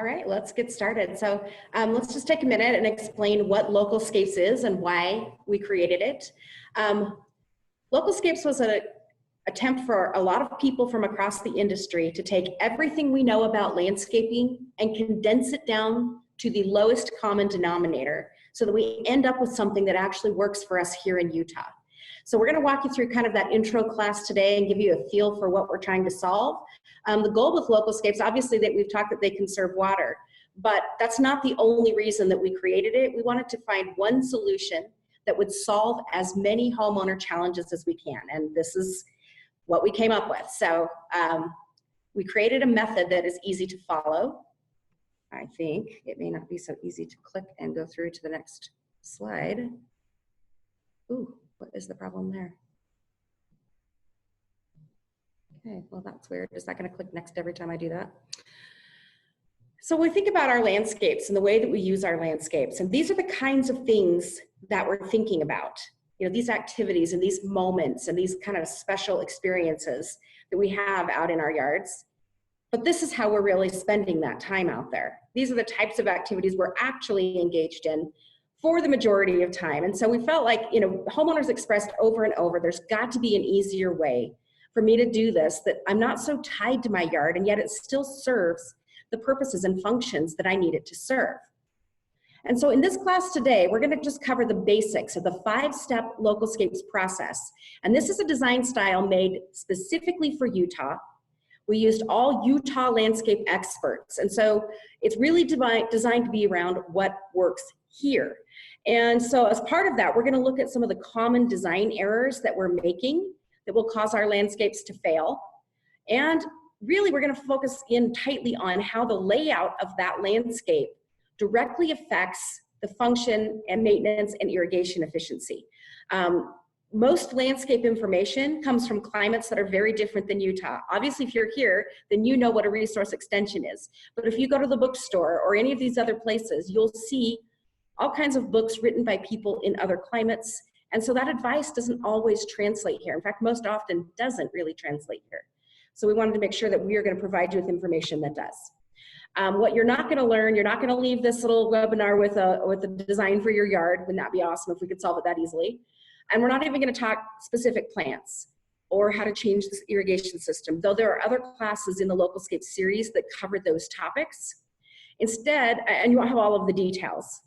All right, let's get started. So let's just take a minute and explain what Localscapes is and why we created it. Localscapes was an attempt for a lot of people from across the industry to take everything we know about landscaping and condense it down to the lowest common denominator so that we end up with something that actually works for us here in Utah. So we're going to walk you through kind of that intro class today and give you a feel for what we're trying to solve. The goal with Localscapes, obviously, that we've talked that they conserve water, but that's not the only reason that we created it. We wanted to find one solution that would solve as many homeowner challenges as we can, and this is what we came up with. So we created a method that is easy to follow. I think it may not be so easy to click and go through to the next slide. Ooh, what is the problem there? Okay, well, that's weird. Is that going to click next every time I do that? So we think about our landscapes and the way that we use our landscapes, and these are the kinds of things that we're thinking about. You know, these activities and these moments and these kind of special experiences that we have out in our yards. But this is how we're really spending that time out there. These are the types of activities we're actually engaged in for the majority of time. And so we felt like, you know, homeowners expressed over and over, there's got to be an easier way for me to do this, that I'm not so tied to my yard, and yet it still serves the purposes and functions that I need it to serve. And so in this class today, we're going to just cover the basics of the 5-step Localscapes process. And this is a design style made specifically for Utah. We used all Utah landscape experts. And so it's really designed to be around what works here. And so as part of that, we're going to look at some of the common design errors that we're making that will cause our landscapes to fail. And really, we're going to focus in tightly on how the layout of that landscape directly affects the function and maintenance and irrigation efficiency. Most landscape information comes from climates that are very different than Utah. Obviously, if you're here, then you know what a resource extension is. But if you go to the bookstore or any of these other places, you'll see all kinds of books written by people in other climates. And so that advice doesn't always translate here. In fact, most often doesn't really translate here. So we wanted to make sure that we are going to provide you with information that does. What you're not going to learn, you're not going to leave this little webinar with a design for your yard. Wouldn't that be awesome if we could solve it that easily? And we're not even going to talk specific plants or how to change this irrigation system, though there are other classes in the Localscapes series that cover those topics. Instead, and you won't have all of the details,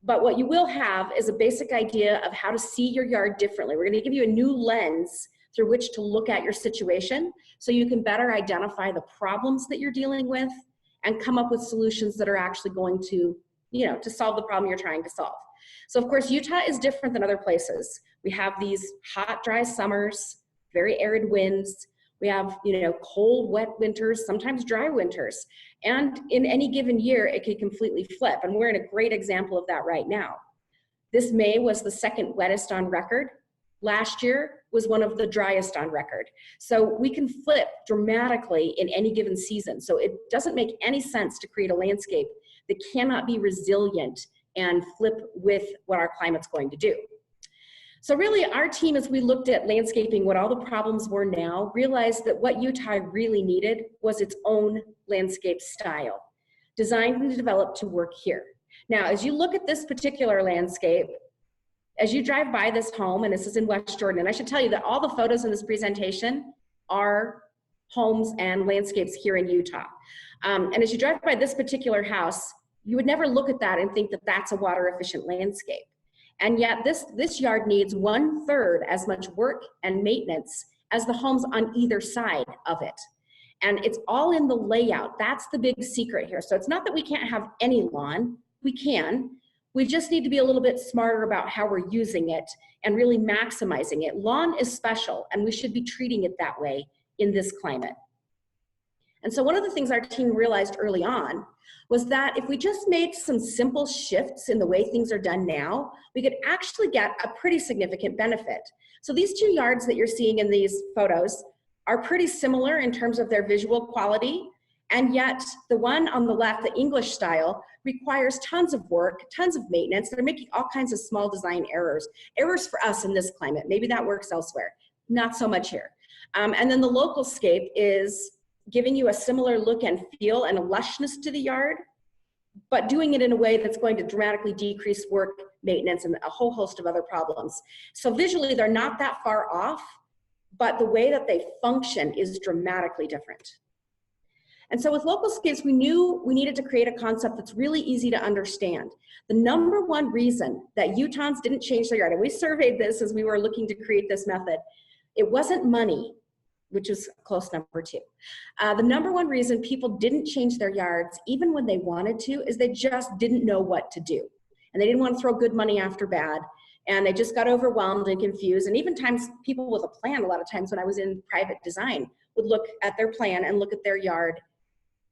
but what you will have is a basic idea of how to see your yard differently. We're going to give you a new lens through which to look at your situation so you can better identify the problems that you're dealing with and come up with solutions that are actually going to, you know, to solve the problem you're trying to solve. So of course, Utah is different than other places. We have these hot, dry summers, very arid winds. We have, you know, cold, wet winters, sometimes dry winters. And in any given year, it can completely flip. And we're in a great example of that right now. This May was the second wettest on record. Last year was one of the driest on record. So we can flip dramatically in any given season. So it doesn't make any sense to create a landscape that cannot be resilient and flip with what our climate's going to do. So really our team, as we looked at landscaping, what all the problems were now, realized that what Utah really needed was its own landscape style, designed and developed to work here. Now, as you look at this particular landscape, as you drive by this home, and this is in West Jordan, and I should tell you that all the photos in this presentation are homes and landscapes here in Utah. And as you drive by this particular house, you would never look at that and think that that's a water efficient landscape. And yet this yard needs 1/3 as much work and maintenance as the homes on either side of it. And it's all in the layout. That's the big secret here. So it's not that we can't have any lawn, we can. We just need to be a little bit smarter about how we're using it and really maximizing it. Lawn is special, and we should be treating it that way in this climate. And so one of the things our team realized early on was that if we just made some simple shifts in the way things are done now, we could actually get a pretty significant benefit. So these two yards that you're seeing in these photos are pretty similar in terms of their visual quality, and yet the one on the left, the English style, requires tons of work, tons of maintenance. They're making all kinds of small design errors for us in this climate. Maybe that works elsewhere, not so much here. And then the Localscape is giving you a similar look and feel and a lushness to the yard, but doing it in a way that's going to dramatically decrease work, maintenance, and a whole host of other problems. So visually, they're not that far off, but the way that they function is dramatically different. And so with Localscapes, we knew we needed to create a concept that's really easy to understand. The number one reason that Utahns didn't change their yard, and we surveyed this as we were looking to create this method, it wasn't money, which is close number two. The number one reason people didn't change their yards, even when they wanted to, is they just didn't know what to do. And they didn't want to throw good money after bad. And they just got overwhelmed and confused. And even times people with a plan, a lot of times when I was in private design, would look at their plan and look at their yard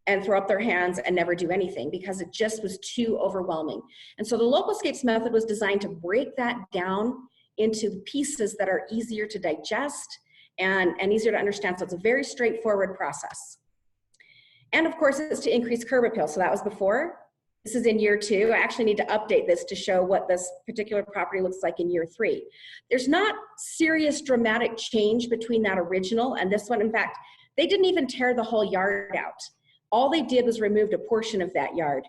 and throw up their hands and never do anything because it just was too overwhelming. And so the Localscapes method was designed to break that down into pieces that are easier to digest and easier to understand. So it's a very straightforward process. And of course, it's to increase curb appeal. So that was before. This is in year 2. I actually need to update this to show what this particular property looks like in year 3. There's not serious dramatic change between that original and this one. In fact, they didn't even tear the whole yard out. All they did was removed a portion of that yard,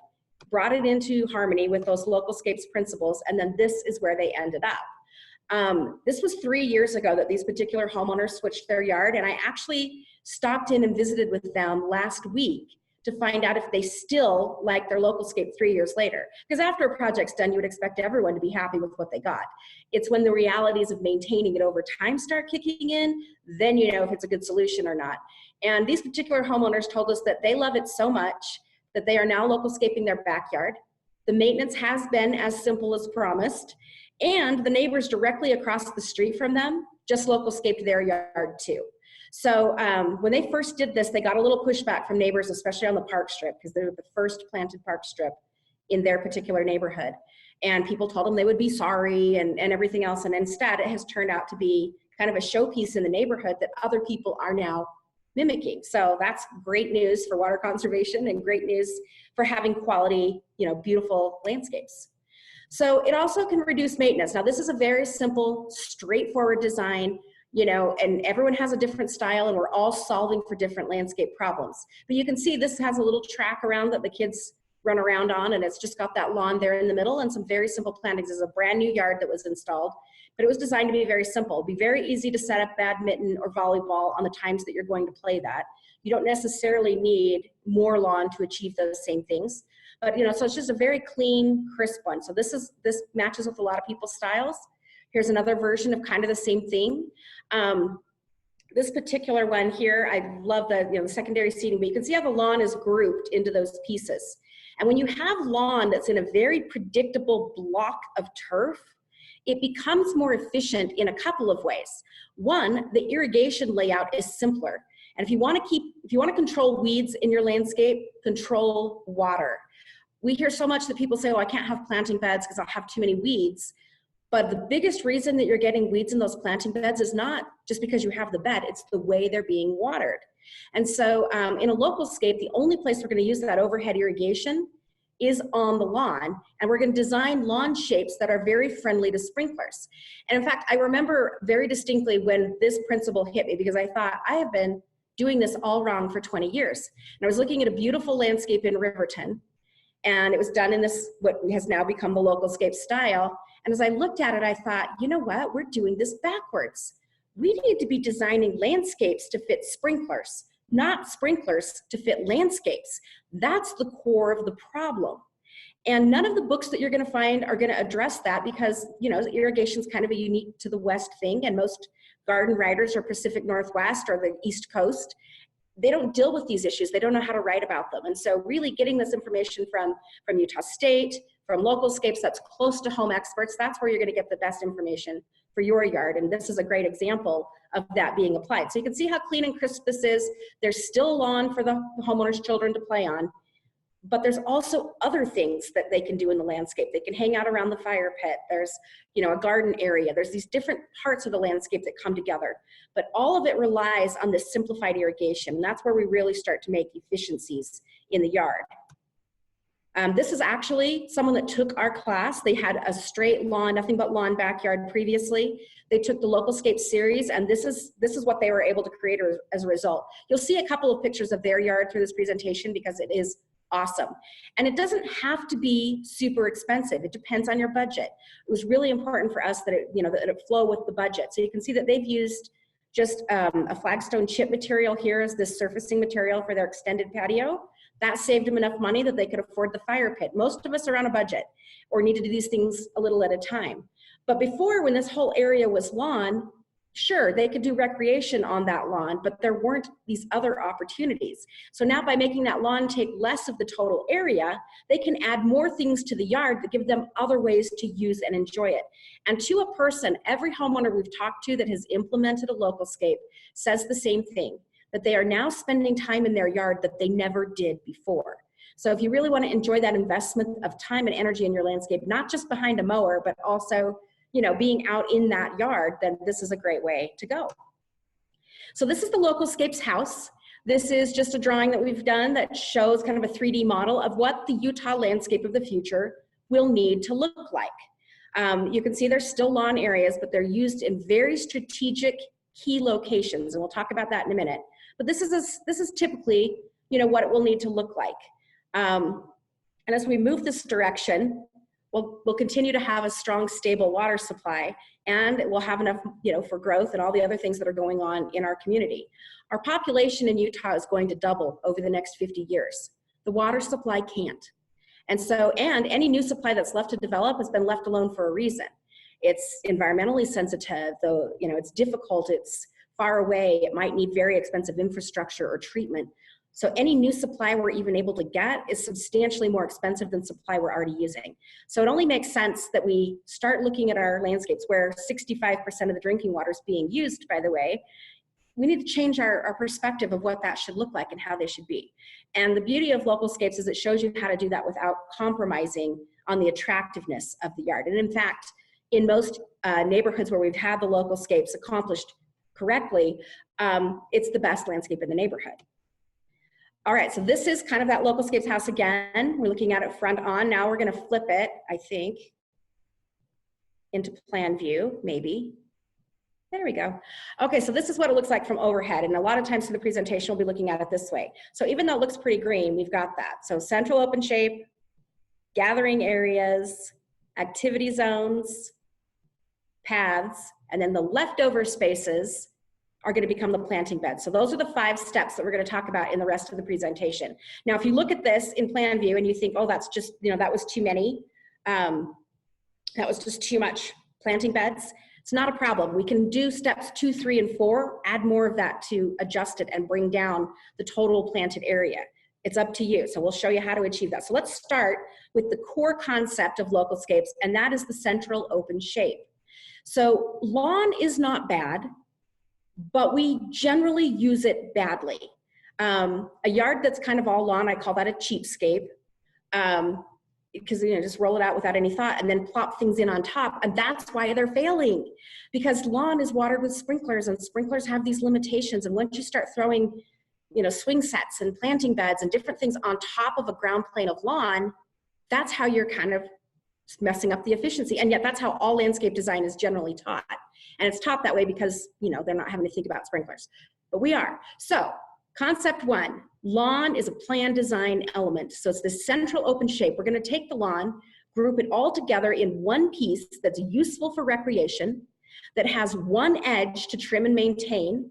brought it into harmony with those Localscapes principles, and then this is where they ended up. This was 3 years ago that these particular homeowners switched their yard, and I actually stopped in and visited with them last week to find out if they still like their Localscape 3 years later. Because after a project's done, you would expect everyone to be happy with what they got. It's when the realities of maintaining it over time start kicking in, then you know if it's a good solution or not. And these particular homeowners told us that they love it so much that they are now Localscaping their backyard. The maintenance has been as simple as promised, and the neighbors directly across the street from them just Localscaped their yard too. So when they first did this, they got a little pushback from neighbors, especially on the park strip, because they're the first planted park strip in their particular neighborhood. And people told them they would be sorry and everything else. And instead, it has turned out to be kind of a showpiece in the neighborhood that other people are now mimicking. So that's great news for water conservation and great news for having quality, beautiful landscapes. So it also can reduce maintenance. Now, this is a very simple, straightforward design. And everyone has a different style and we're all solving for different landscape problems. But you can see this has a little track around that the kids run around on, and it's just got that lawn there in the middle and some very simple plantings. This is a brand new yard that was installed, but it was designed to be very simple. It'd be very easy to set up badminton or volleyball on the times that you're going to play that. You don't necessarily need more lawn to achieve those same things. But so it's just a very clean, crisp one. So this matches with a lot of people's styles. Here's another version of kind of the same thing. This particular one here, I love the secondary seating, but you can see how the lawn is grouped into those pieces. And when you have lawn that's in a very predictable block of turf, it becomes more efficient in a couple of ways. One, the irrigation layout is simpler. And if you want to control weeds in your landscape, control water. We hear so much that people say, oh, I can't have planting beds because I'll have too many weeds. But the biggest reason that you're getting weeds in those planting beds is not just because you have the bed, it's the way they're being watered. And so in a Localscape, the only place we're going to use that overhead irrigation is on the lawn, and we're going to design lawn shapes that are very friendly to sprinklers. And in fact, I remember very distinctly when this principle hit me, because I thought, I have been doing this all wrong for 20 years. And I was looking at a beautiful landscape in Riverton, and it was done in this, what has now become the Localscape style. And as I looked at it, I thought, you know what, we're doing this backwards. We need to be designing landscapes to fit sprinklers, not sprinklers to fit landscapes. That's the core of the problem. And none of the books that you're going to find are going to address that because, irrigation is kind of a unique to the West thing, and most garden writers are Pacific Northwest or the East Coast. They don't deal with these issues. They don't know how to write about them. And so really getting this information from Utah State, from Localscapes that's close to home experts, that's where you're going to get the best information for your yard. And this is a great example of that being applied. So you can see how clean and crisp this is. There's still lawn for the homeowner's children to play on, but there's also other things that they can do in the landscape. They can hang out around the fire pit. There's, a garden area. There's these different parts of the landscape that come together, but all of it relies on this simplified irrigation. And that's where we really start to make efficiencies in the yard. This is actually someone that took our class. They had a straight lawn, nothing but lawn backyard previously. They took the Localscapes series, and this is what they were able to create as a result. You'll see a couple of pictures of their yard through this presentation because it is awesome. And it doesn't have to be super expensive. It depends on your budget. It was really important for us that it, that it flow with the budget. So you can see that they've used just a flagstone chip material here as this surfacing material for their extended patio. That saved them enough money that they could afford the fire pit. Most of us are on a budget or need to do these things a little at a time. But before, when this whole area was lawn, sure, they could do recreation on that lawn, but there weren't these other opportunities. So now by making that lawn take less of the total area, they can add more things to the yard that give them other ways to use and enjoy it. And to a person, every homeowner we've talked to that has implemented a localscape says the same thing, that they are now spending time in their yard that they never did before. So if you really want to enjoy that investment of time and energy in your landscape, not just behind a mower, but also being out in that yard, then this is a great way to go. So this is the Localscapes House. This is just a drawing that we've done that shows kind of a 3D model of what the Utah landscape of the future will need to look like. You can see there's still lawn areas, but they're used in very strategic key locations, and we'll talk about that in a minute. But this is typically, what it will need to look like. And as we move this direction, we'll continue to have a strong, stable water supply, and we'll have enough, for growth and all the other things that are going on in our community. Our population in Utah is going to double over the next 50 years. The water supply can't. And any new supply that's left to develop has been left alone for a reason. It's environmentally sensitive, though, it's difficult, it's far away, it might need very expensive infrastructure or treatment. So any new supply we're even able to get is substantially more expensive than supply we're already using. So it only makes sense that we start looking at our landscapes where 65% of the drinking water is being used, by the way. We need to change our perspective of what that should look like and how they should be. And the beauty of Localscapes is it shows you how to do that without compromising on the attractiveness of the yard. And in fact, in most neighborhoods where we've had the Localscapes accomplished correctly, it's the best landscape in the neighborhood. All right, so this is kind of that Localscapes house again. We're looking at it front on. Now we're gonna flip it, I think, into plan view, maybe. There we go. Okay, so this is what it looks like from overhead. And a lot of times in the presentation, we'll be looking at it this way. So even though it looks pretty green, we've got that. So central open shape, gathering areas, activity zones, paths, and then the leftover spaces are going to become the planting beds. So those are the 5 steps that we're going to talk about in the rest of the presentation. Now, if you look at this in plan view and you think, oh, that's just, that was too many, that was just too much planting beds, it's not a problem. We can do steps 2, 3, and 4, add more of that to adjust it and bring down the total planted area. It's up to you. So we'll show you how to achieve that. So let's start with the core concept of Localscapes, and that is the central open shape. So lawn is not bad, but we generally use it badly. A yard that's kind of all lawn, I call that a cheapscape, because just roll it out without any thought and then plop things in on top, and that's why they're failing. Because lawn is watered with sprinklers, and sprinklers have these limitations, and once you start throwing swing sets and planting beds and different things on top of a ground plane of lawn, that's how you're kind of messing up the efficiency. And yet that's how all landscape design is generally taught. And it's taught that way because, they're not having to think about sprinklers, but we are. So concept 1, lawn is a plan design element. So it's this central open shape. We're going to take the lawn, group it all together in one piece that's useful for recreation, that has one edge to trim and maintain.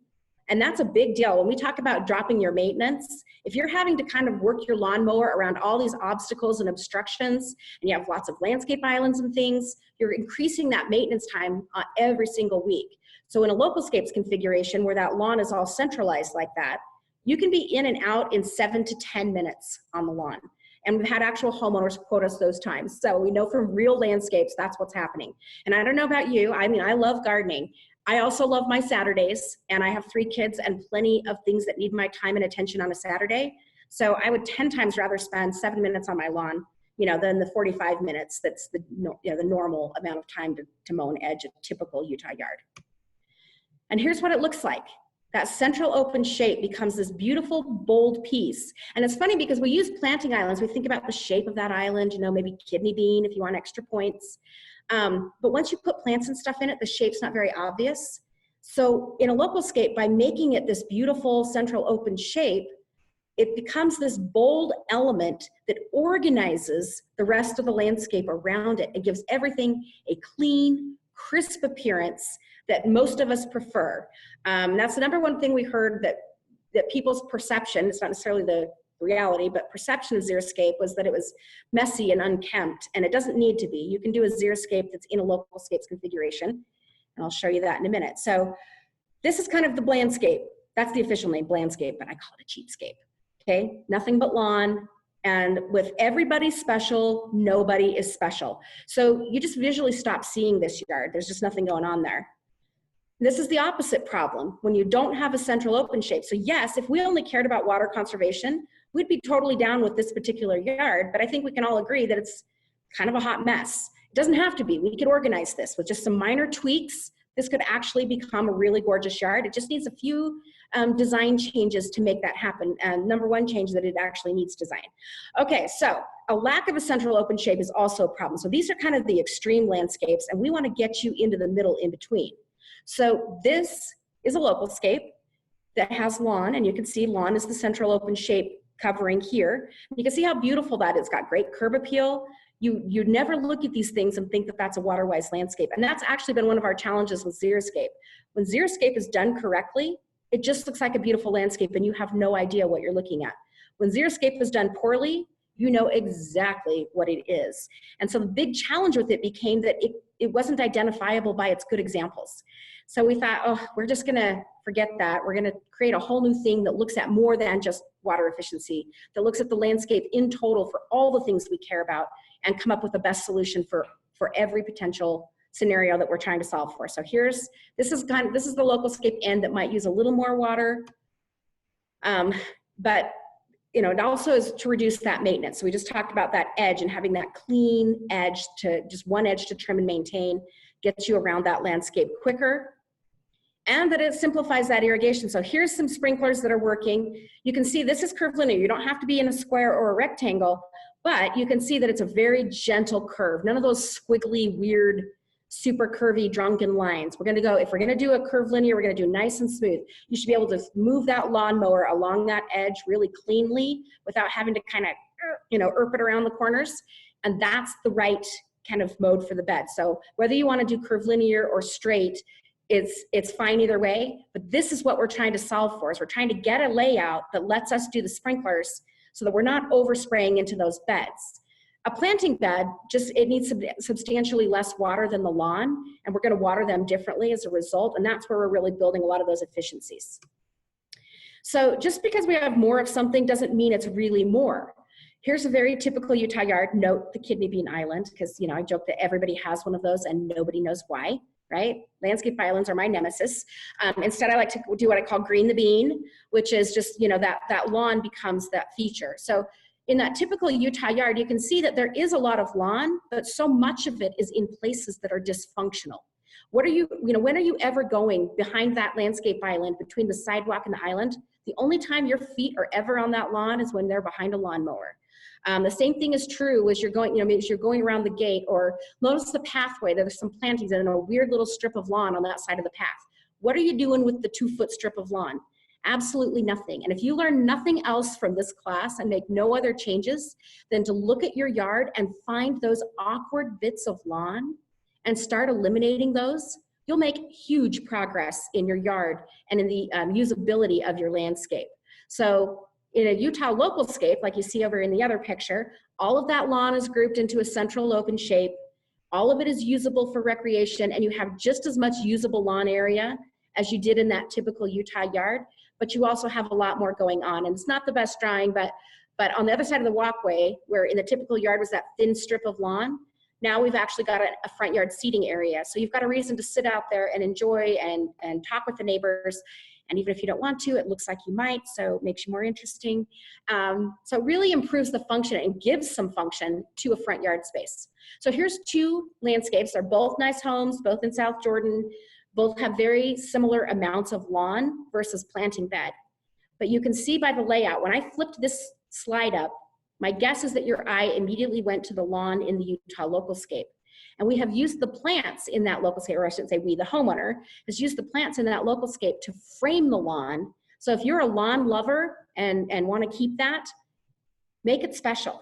And that's a big deal. When we talk about dropping your maintenance, if you're having to kind of work your lawnmower around all these obstacles and obstructions, and you have lots of landscape islands and things, you're increasing that maintenance time every single week. So in a Localscapes configuration where that lawn is all centralized like that, you can be in and out in 7 to 10 minutes on the lawn. And we've had actual homeowners quote us those times. So we know from real landscapes, that's what's happening. And I don't know about you, I love gardening. I also love my Saturdays, and I have 3 kids and plenty of things that need my time and attention on a Saturday. So I would 10 times rather spend 7 minutes on my lawn, than the 45 minutes that's the normal amount of time to mow an edge of a typical Utah yard. And here's what it looks like. That central open shape becomes this beautiful, bold piece. And it's funny because we use planting islands. We think about the shape of that island, maybe kidney bean if you want extra points. But once you put plants and stuff in it, the shape's not very obvious. So in a Localscape, by making it this beautiful central open shape, it becomes this bold element that organizes the rest of the landscape around it and gives everything a clean, crisp appearance that most of us prefer. That's the number one thing we heard, that people's perception, it's not necessarily the reality, but perception of xeriscape was that it was messy and unkempt, and it doesn't need to be. You can do a xeriscape that's in a Localscapes configuration, and I'll show you that in a minute. So this is kind of the blandscape. That's the official name, blandscape, but I call it a cheapscape. Okay, nothing but lawn, and with everybody special, nobody is special. So you just visually stop seeing this yard. There's just nothing going on there. This is the opposite problem when you don't have a central open shape. So yes, if we only cared about water conservation, we'd be totally down with this particular yard, but I think we can all agree that it's kind of a hot mess. It doesn't have to be. We could organize this with just some minor tweaks. This could actually become a really gorgeous yard. It just needs a few design changes to make that happen. And number one change, that it actually needs design. Okay, so a lack of a central open shape is also a problem. So these are kind of the extreme landscapes, and we want to get you into the middle in between. So this is a Localscape that has lawn, and you can see lawn is the central open shape covering here. You can see how beautiful that is. It's got great curb appeal. You never look at these things and think that that's a water-wise landscape. And that's actually been one of our challenges with xeriscape. When xeriscape is done correctly, it just looks like a beautiful landscape and you have no idea what you're looking at. When xeriscape is done poorly, you know exactly what it is. And so the big challenge with it became that it wasn't identifiable by its good examples. So we thought, oh, we're just gonna forget that. We're gonna create a whole new thing that looks at more than just water efficiency, that looks at the landscape in total for all the things we care about, and come up with the best solution for every potential scenario that we're trying to solve for. So this is the Localscape end that might use a little more water, but you know, it also is to reduce that maintenance. So we just talked about that edge and having that clean edge, to just one edge to trim and maintain, gets you around that landscape quicker, and that it simplifies that irrigation. So here's some sprinklers that are working. You can see this is curvilinear. You don't have to be in a square or a rectangle, but you can see that it's a very gentle curve. None of those squiggly, weird, super curvy, drunken lines. We're gonna go, if we're gonna do a curvilinear, we're gonna do nice and smooth. You should be able to move that lawnmower along that edge really cleanly without having to kind of, you know, erp it around the corners. And that's the right kind of mode for the bed. So whether you wanna do curvilinear or straight, it's fine either way, but this is what we're trying to solve for, is we're trying to get a layout that lets us do the sprinklers so that we're not overspraying into those beds. A planting bed, it needs substantially less water than the lawn, and we're gonna water them differently as a result, and that's where we're really building a lot of those efficiencies. So just because we have more of something doesn't mean it's really more. Here's a very typical Utah yard. Note the kidney bean island, because, you know, I joke that everybody has one of those and nobody knows why, right? Landscape islands are my nemesis. Instead, I like to do what I call green the bean, which is just, you know, that lawn becomes that feature. So in that typical Utah yard, you can see that there is a lot of lawn, but so much of it is in places that are dysfunctional. When are you ever going behind that landscape island, between the sidewalk and the island? The only time your feet are ever on that lawn is when they're behind a lawnmower. The same thing is true as you're going, you know, as you're going around the gate, or notice the pathway. There's some plantings and a weird little strip of lawn on that side of the path. What are you doing with the 2-foot strip of lawn? Absolutely nothing. And if you learn nothing else from this class and make no other changes than to look at your yard and find those awkward bits of lawn and start eliminating those, you'll make huge progress in your yard and in the usability of your landscape. So in a Utah Localscape, like you see over in the other picture, all of that lawn is grouped into a central open shape. All of it is usable for recreation, and you have just as much usable lawn area as you did in that typical Utah yard, but you also have a lot more going on. And it's not the best drawing, but on the other side of the walkway, where in the typical yard was that thin strip of lawn, now we've actually got a front yard seating area. So you've got a reason to sit out there and enjoy and talk with the neighbors. And even if you don't want to, it looks like you might, so it makes you more interesting. So it really improves the function and gives some function to a front yard space. So here's 2 landscapes. They're both nice homes, both in South Jordan. Both have very similar amounts of lawn versus planting bed. But you can see by the layout, when I flipped this slide up, my guess is that your eye immediately went to the lawn in the Utah Localscape. And we have used the plants in that Localscape, or I shouldn't say we, the homeowner, has used the plants in that Localscape to frame the lawn So if you're a lawn lover and want to keep that, make it special.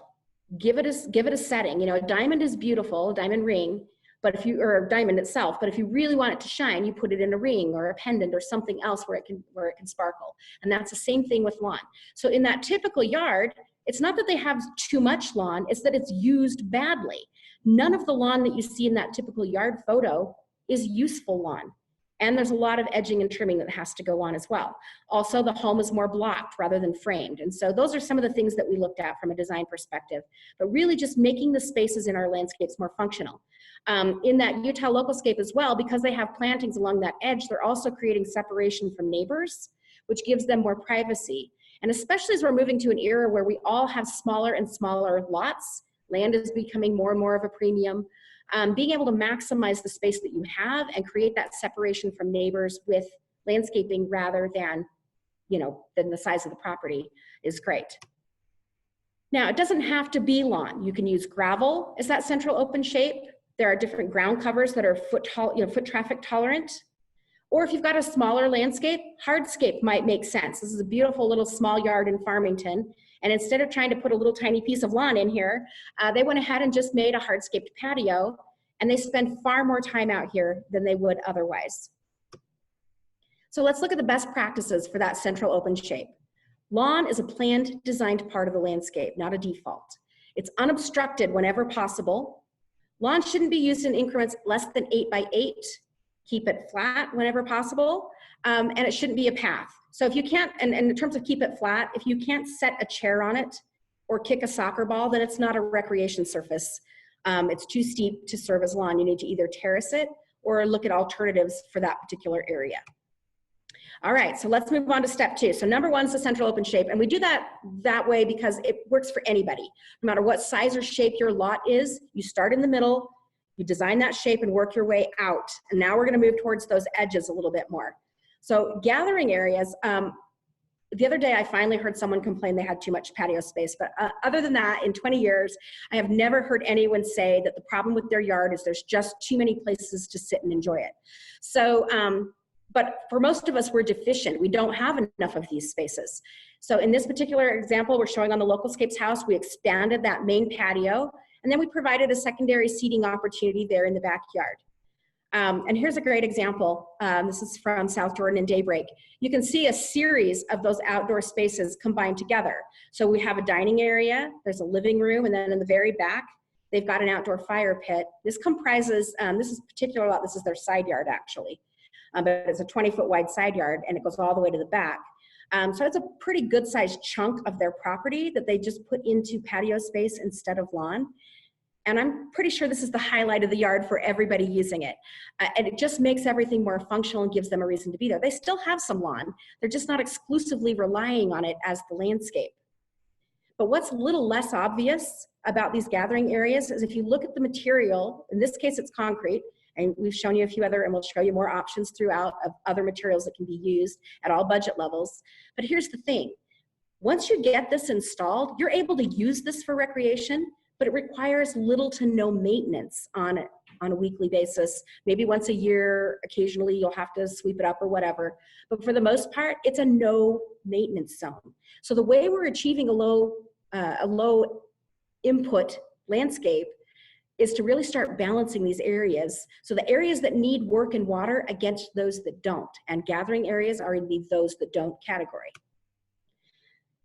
Give it a setting. You know, a diamond is beautiful, a diamond ring, but if you, or a diamond itself, but if you really want it to shine, you put it in a ring or a pendant or something else where it can sparkle. And that's the same thing with lawn. So in that typical yard, it's not that they have too much lawn, it's that it's used badly. None of the lawn that you see in that typical yard photo is useful lawn. And there's a lot of edging and trimming that has to go on as well. Also, the home is more blocked rather than framed. And so those are some of the things that we looked at from a design perspective, but really just making the spaces in our landscapes more functional. In that Utah Localscape as well, because they have plantings along that edge, they're also creating separation from neighbors, which gives them more privacy. And especially as we're moving to an era where we all have smaller and smaller lots, land is becoming more and more of a premium. Being able to maximize the space that you have and create that separation from neighbors with landscaping rather than, you know, than the size of the property is great. Now, it doesn't have to be lawn. You can use gravel as that central open shape. There are different ground covers that are foot traffic tolerant. Or if you've got a smaller landscape, hardscape might make sense. This is a beautiful little small yard in Farmington. And instead of trying to put a little tiny piece of lawn in here, they went ahead and just made a hardscaped patio, and they spend far more time out here than they would otherwise. So let's look at the best practices for that central open shape. Lawn is a planned, designed part of the landscape, not a default. It's unobstructed whenever possible. Lawn shouldn't be used in increments less than 8 by 8. Keep it flat whenever possible, and it shouldn't be a path. So if you can't, and in terms of keep it flat, if you can't set a chair on it or kick a soccer ball, then it's not a recreation surface. It's too steep to serve as lawn. You need to either terrace it or look at alternatives for that particular area. All right, so let's move on to step 2. So number 1 is the central open shape, and we do that way because it works for anybody. No matter what size or shape your lot is, you start in the middle, you design that shape and work your way out. And now we're gonna move towards those edges a little bit more. So gathering areas, the other day I finally heard someone complain they had too much patio space, but other than that, in 20 years, I have never heard anyone say that the problem with their yard is there's just too many places to sit and enjoy it. So, but for most of us, we're deficient. We don't have enough of these spaces. So in this particular example, we're showing on the Localscapes House, we expanded that main patio, and then we provided a secondary seating opportunity there in the backyard. And here's a great example. This is from South Jordan and Daybreak. You can see a series of those outdoor spaces combined together. So we have a dining area, there's a living room, and then in the very back, they've got an outdoor fire pit. This comprises, this is particular about, this is their side yard actually. But it's a 20-foot wide side yard and it goes all the way to the back. So it's a pretty good sized chunk of their property that they just put into patio space instead of lawn. And I'm pretty sure this is the highlight of the yard for everybody using it. And it just makes everything more functional and gives them a reason to be there. They still have some lawn. They're just not exclusively relying on it as the landscape. But what's a little less obvious about these gathering areas is if you look at the material, in this case it's concrete, and we've shown you a few other, and we'll show you more options throughout of other materials that can be used at all budget levels. But here's the thing. Once you get this installed, you're able to use this for recreation, but it requires little to no maintenance on it on a weekly basis. Maybe once a year, occasionally you'll have to sweep it up or whatever. But for the most part, it's a no maintenance zone. So the way we're achieving a low input landscape is to really start balancing these areas. So the areas that need work and water against those that don't. And gathering areas are in the those that don't category.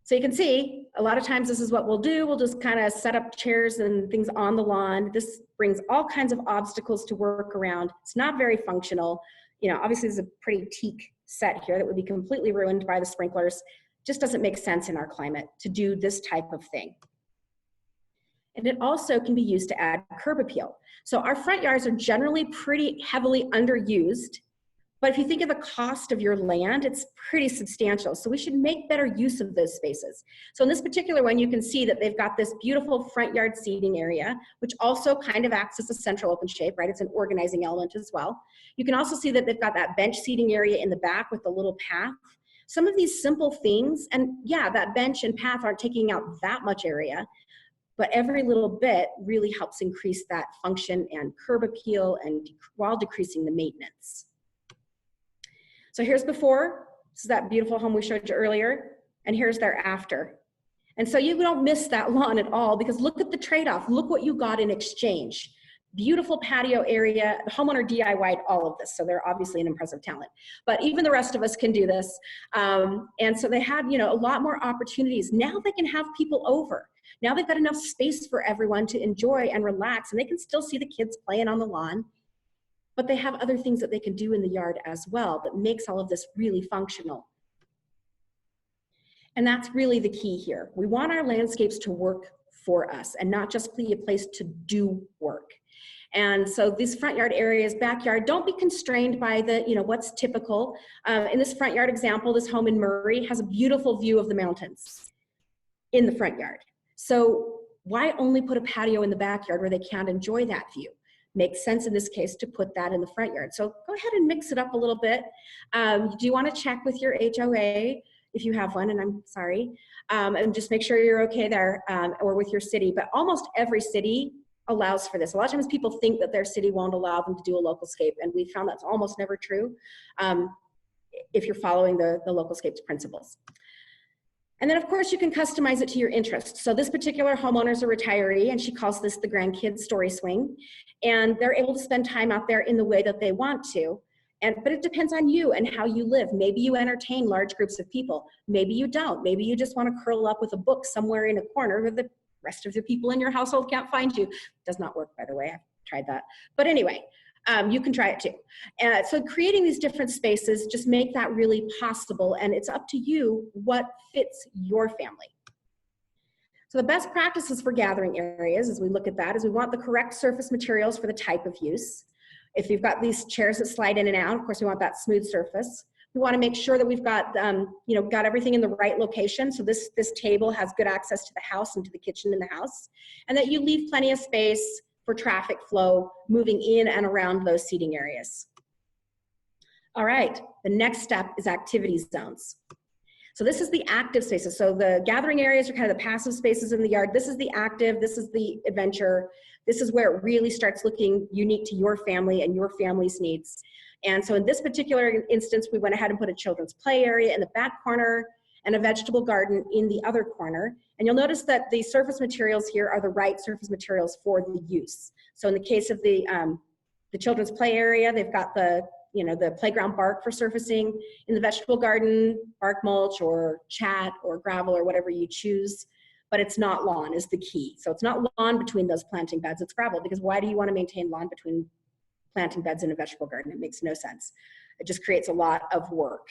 So you can see, a lot of times this is what we'll do. We'll just kind of set up chairs and things on the lawn. This brings all kinds of obstacles to work around. It's not very functional. You know, obviously there's a pretty teak set here that would be completely ruined by the sprinklers. Just doesn't make sense in our climate to do this type of thing. And it also can be used to add curb appeal. So our front yards are generally pretty heavily underused, but if you think of the cost of your land, it's pretty substantial. So we should make better use of those spaces. So in this particular one, you can see that they've got this beautiful front yard seating area, which also kind of acts as a central open shape, right? It's an organizing element as well. You can also see that they've got that bench seating area in the back with the little path. Some of these simple things, and yeah, that bench and path aren't taking out that much area, but every little bit really helps increase that function and curb appeal and while decreasing the maintenance. So here's before This is that beautiful home we showed you earlier. And here's their after. And so you don't miss that lawn at all, because look at the trade-off. Look what you got in exchange. Beautiful patio area. The homeowner DIY'd all of this, so they're obviously an impressive talent. But even the rest of us can do this. And so they had, you know, a lot more opportunities. Now they can have people over. Now they've got enough space for everyone to enjoy and relax, and they can still see the kids playing on the lawn. But they have other things that they can do in the yard as well that makes all of this really functional. And that's really the key here. We want our landscapes to work for us and not just be a place to do work. And so these front yard areas, backyard, don't be constrained by the, you know, what's typical. In this front yard example, this home in Murray has a beautiful view of the mountains in the front yard. So why only put a patio in the backyard where they can't enjoy that view? Makes sense in this case to put that in the front yard. So go ahead and mix it up a little bit. You do want to check with your HOA if you have one, and I'm sorry, and just make sure you're okay there, or with your city. But almost every city allows for this. A lot of times people think that their city won't allow them to do a localscape, and we found that's almost never true if you're following the Localscapes principles. And then of course you can customize it to your interests. So this particular homeowner's a retiree, and she calls this the grandkids story swing, and they're able to spend time out there in the way that they want to. But it depends on you and how you live. Maybe you entertain large groups of people. Maybe you don't. Maybe you just want to curl up with a book somewhere in a corner where the rest of the people in your household can't find you. Does not work, by the way. I've tried that. But anyway, you can try it too. So creating these different spaces just make that really possible, and it's up to you what fits your family. So the best practices for gathering areas, as we look at that, is we want the correct surface materials for the type of use. If you've got these chairs that slide in and out, of course we want that smooth surface. We want to make sure that we've got, you know, got everything in the right location. So this table has good access to the house and to the kitchen in the house, and that you leave plenty of space for traffic flow moving in and around those seating areas. All right, the next step is activity zones. So this is the active spaces. So the gathering areas are kind of the passive spaces in the yard. This is the active, this is the adventure. This is where it really starts looking unique to your family and your family's needs. And so in this particular instance, we went ahead and put a children's play area in the back corner and a vegetable garden in the other corner. And you'll notice that the surface materials here are the right surface materials for the use. So in the case of the children's play area, they've got the, you know, the playground bark for surfacing. In the vegetable garden, bark mulch or chat or gravel or whatever you choose. But it's not lawn is the key. So it's not lawn between those planting beds, it's gravel, because why do you want to maintain lawn between planting beds in a vegetable garden? It makes no sense. It just creates a lot of work.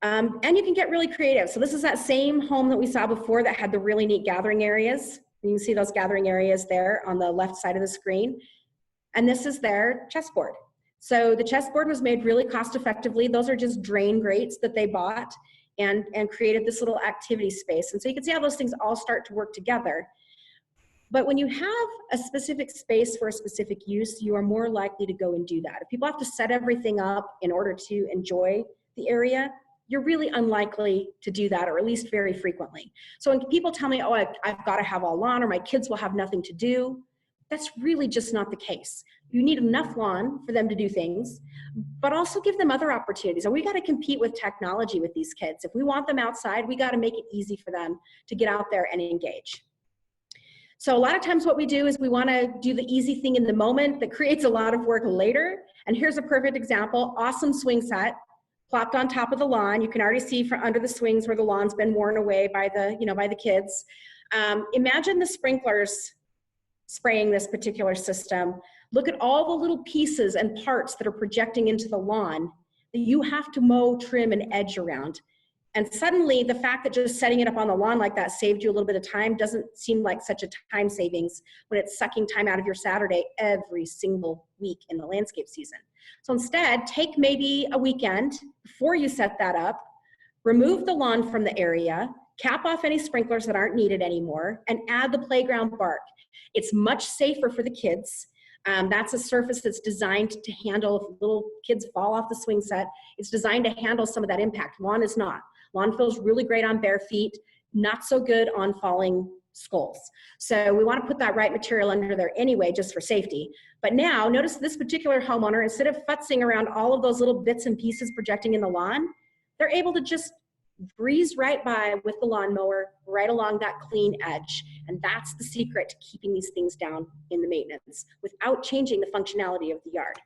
And you can get really creative. So this is that same home that we saw before that had the really neat gathering areas. You can see those gathering areas there on the left side of the screen. And this is their chessboard. So the chessboard was made really cost effectively. Those are just drain grates that they bought and created this little activity space. And so you can see how those things all start to work together. But when you have a specific space for a specific use, you are more likely to go and do that. If people have to set everything up in order to enjoy the area, you're really unlikely to do that, or at least very frequently. So when people tell me, oh, I've got to have all lawn or my kids will have nothing to do, that's really just not the case. You need enough lawn for them to do things, but also give them other opportunities. And we got to compete with technology with these kids. If we want them outside, we got to make it easy for them to get out there and engage. So a lot of times what we do is we want to do the easy thing in the moment that creates a lot of work later. And here's a perfect example. Awesome swing set plopped on top of the lawn. You can already see from under the swings where the lawn's been worn away by the, by the kids. Imagine the sprinklers spraying this particular system. Look at all the little pieces and parts that are projecting into the lawn that you have to mow, trim, and edge around. And suddenly the fact that just setting it up on the lawn like that saved you a little bit of time doesn't seem like such a time savings when it's sucking time out of your Saturday every single week in the landscape season. So instead, take maybe a weekend before you set that up, remove the lawn from the area, cap off any sprinklers that aren't needed anymore, and add the playground bark. It's much safer for the kids. That's a surface that's designed to handle, if little kids fall off the swing set, it's designed to handle some of that impact. Lawn is not. Lawn feels really great on bare feet, not so good on falling skulls. So we want to put that right material under there anyway, just for safety. But now, notice this particular homeowner, instead of futzing around all of those little bits and pieces projecting in the lawn, they're able to just breeze right by with the lawnmower, right along that clean edge. And that's the secret to keeping these things down in the maintenance without changing the functionality of the yard.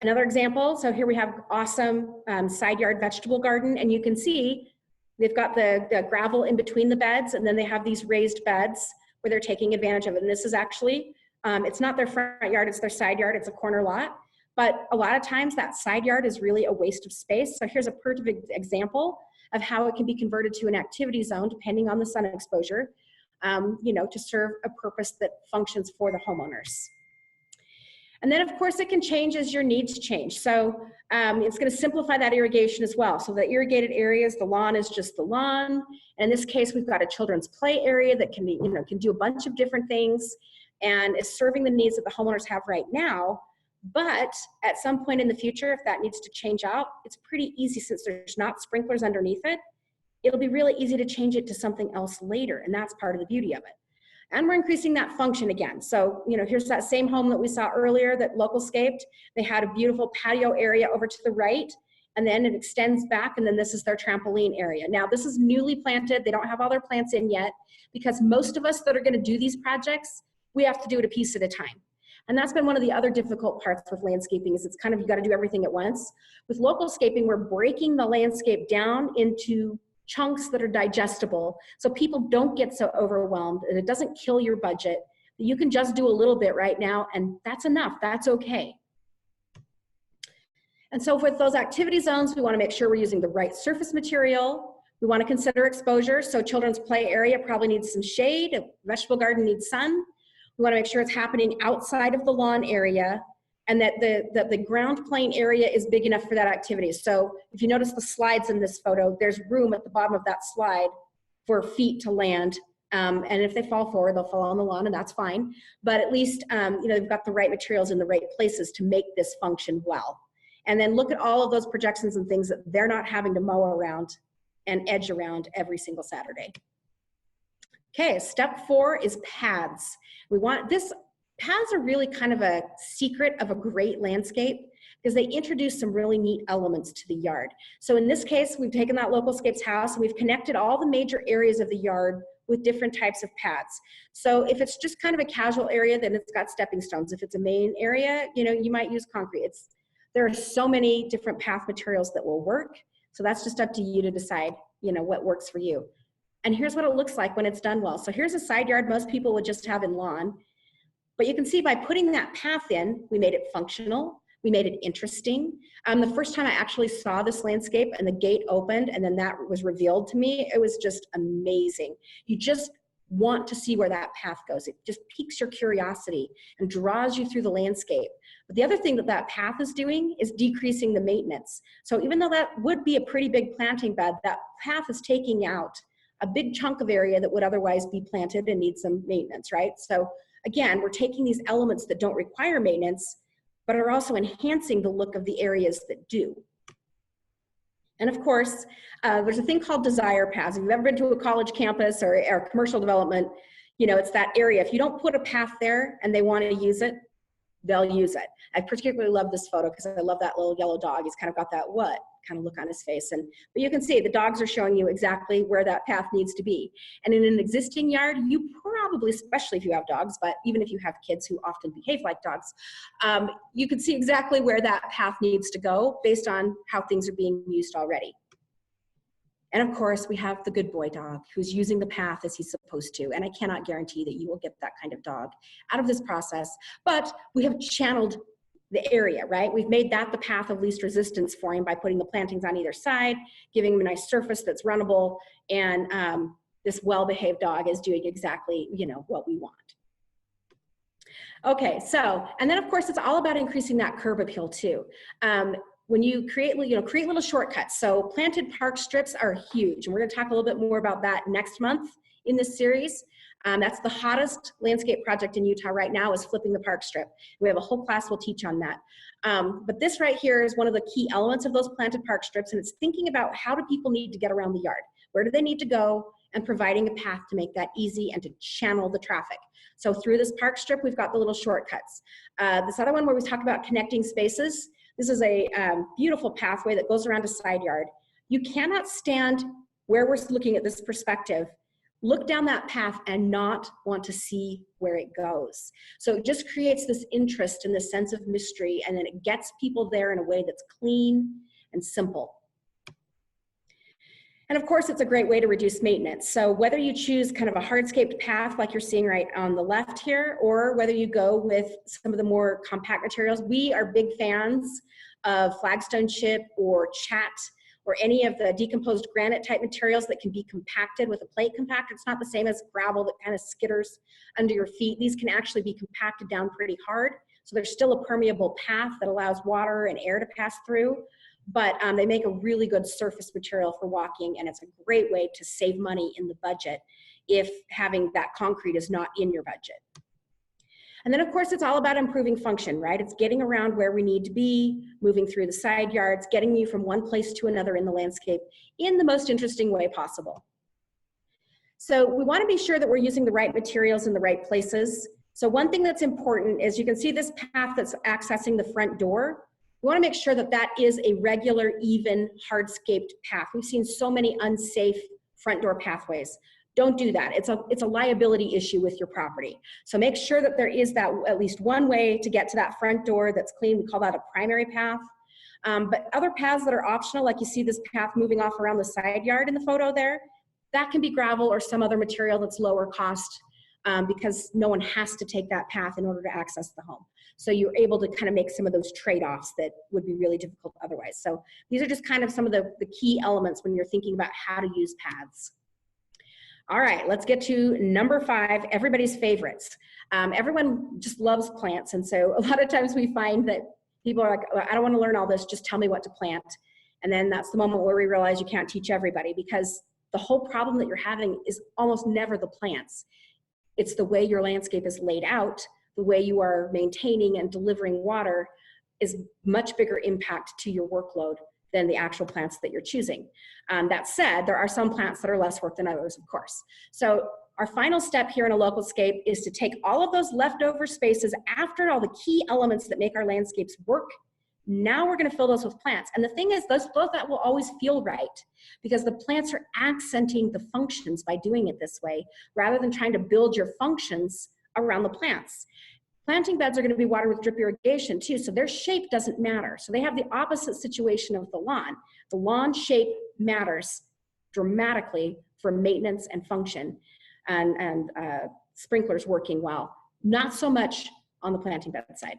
Another example, so here we have awesome side yard vegetable garden, and you can see they've got the gravel in between the beds, and then they have these raised beds where they're taking advantage of it. And this is actually, it's not their front yard, it's their side yard, it's a corner lot. But a lot of times that side yard is really a waste of space. So here's a perfect example of how it can be converted to an activity zone depending on the sun exposure, to serve a purpose that functions for the homeowners. And then of course it can change as your needs change. So it's going to simplify that irrigation as well. So the irrigated areas, the lawn is just the lawn. And in this case, we've got a children's play area that can be, can do a bunch of different things and is serving the needs that the homeowners have right now. But at some point in the future, if that needs to change out, it's pretty easy since there's not sprinklers underneath it. It'll be really easy to change it to something else later. And that's part of the beauty of it. And we're increasing that function again. So, here's that same home that we saw earlier that Localscaped. They had a beautiful patio area over to the right, and then it extends back, and then this is their trampoline area. Now, this is newly planted. They don't have all their plants in yet, because most of us that are gonna do these projects, we have to do it a piece at a time. And that's been one of the other difficult parts with landscaping is it's kind of, you gotta do everything at once. With Localscaping, we're breaking the landscape down into chunks that are digestible so people don't get so overwhelmed and it doesn't kill your budget. You can just do a little bit right now and that's enough, that's okay. And so with those activity zones, we wanna make sure we're using the right surface material. We wanna consider exposure, so children's play area probably needs some shade, a vegetable garden needs sun. We wanna make sure it's happening outside of the lawn area and that the ground plane area is big enough for that activity. So if you notice the slides in this photo, there's room at the bottom of that slide for feet to land. And if they fall forward, they'll fall on the lawn and that's fine. But at least, they've got the right materials in the right places to make this function well. And then look at all of those projections and things that they're not having to mow around and edge around every single Saturday. Okay, step 4 is paths. We want this, paths are really kind of a secret of a great landscape because they introduce some really neat elements to the yard. So in this case, we've taken that Localscapes house and we've connected all the major areas of the yard with different types of paths. So if it's just kind of a casual area, then it's got stepping stones. If it's a main area, you might use concrete. There are so many different path materials that will work. So that's just up to you to decide, what works for you. And here's what it looks like when it's done well. So here's a side yard most people would just have in lawn. But you can see by putting that path in, we made it functional, we made it interesting. The first time I actually saw this landscape and the gate opened and then that was revealed to me, it was just amazing. You just want to see where that path goes. It just piques your curiosity and draws you through the landscape. But the other thing that path is doing is decreasing the maintenance. So even though that would be a pretty big planting bed, that path is taking out a big chunk of area that would otherwise be planted and need some maintenance, right? So again, we're taking these elements that don't require maintenance, but are also enhancing the look of the areas that do. And of course, there's a thing called desire paths. If you've ever been to a college campus or commercial development, it's that area. If you don't put a path there and they want to use it, they'll use it. I particularly love this photo because I love that little yellow dog. He's kind of got that what kind of look on his face. But you can see the dogs are showing you exactly where that path needs to be. And in an existing yard, you probably, especially if you have dogs, but even if you have kids who often behave like dogs, you can see exactly where that path needs to go based on how things are being used already. And of course, we have the good boy dog who's using the path as he's supposed to. And I cannot guarantee that you will get that kind of dog out of this process, but we have channeled the area, right? We've made that the path of least resistance for him by putting the plantings on either side, giving him a nice surface that's runnable, and this well-behaved dog is doing exactly, what we want. Okay, so, and then of course it's all about increasing that curb appeal too. When you create little shortcuts. So planted park strips are huge, and we're gonna talk a little bit more about that next month in this series. That's the hottest landscape project in Utah right now is flipping the park strip. We have a whole class we'll teach on that. But this right here is one of the key elements of those planted park strips, and it's thinking about how do people need to get around the yard? Where do they need to go? And providing a path to make that easy and to channel the traffic. So through this park strip, we've got the little shortcuts. This other one where we talk about connecting spaces, this is a beautiful pathway that goes around a side yard. You cannot stand where we're looking at this perspective, look down that path and not want to see where it goes. So it just creates this interest and this sense of mystery, and then it gets people there in a way that's clean and simple. And of course, it's a great way to reduce maintenance. So whether you choose kind of a hardscaped path like you're seeing right on the left here, or whether you go with some of the more compact materials, we are big fans of flagstone chip or chat or any of the decomposed granite type materials that can be compacted with a plate compactor. It's not the same as gravel that kind of skitters under your feet. These can actually be compacted down pretty hard. So there's still a permeable path that allows water and air to pass through, but they make a really good surface material for walking, and it's a great way to save money in the budget if having that concrete is not in your budget. And then of course, it's all about improving function, right? It's getting around where we need to be, moving through the side yards, getting you from one place to another in the landscape in the most interesting way possible. So we want to be sure that we're using the right materials in the right places. So one thing that's important is you can see this path that's accessing the front door. We want to make sure that that is a regular, even, hardscaped path. We've seen so many unsafe front door pathways. Don't do that. It's a liability issue with your property. So make sure that there is that at least one way to get to that front door that's clean. We call that a primary path. But other paths that are optional, like you see this path moving off around the side yard in the photo there, that can be gravel or some other material that's lower cost because no one has to take that path in order to access the home. So you're able to kind of make some of those trade-offs that would be really difficult otherwise. So these are just kind of some of the key elements when you're thinking about how to use paths. All right, let's get to number 5, everybody's favorites. Everyone just loves plants, and so a lot of times we find that people are like, I don't want to learn all this, just tell me what to plant. And then that's the moment where we realize you can't teach everybody, because the whole problem that you're having is almost never the plants. It's the way your landscape is laid out, the way you are maintaining and delivering water is much bigger impact to your workload than the actual plants that you're choosing. That said, there are some plants that are less work than others, of course. So our final step here in a localscape is to take all of those leftover spaces after all the key elements that make our landscapes work. Now we're going to fill those with plants. And the thing is, those that will always feel right, because the plants are accenting the functions by doing it this way, rather than trying to build your functions around the plants. Planting beds are going to be watered with drip irrigation too, so their shape doesn't matter. So they have the opposite situation of the lawn. The lawn shape matters dramatically for maintenance and function, and sprinklers working well. Not so much on the planting bed side.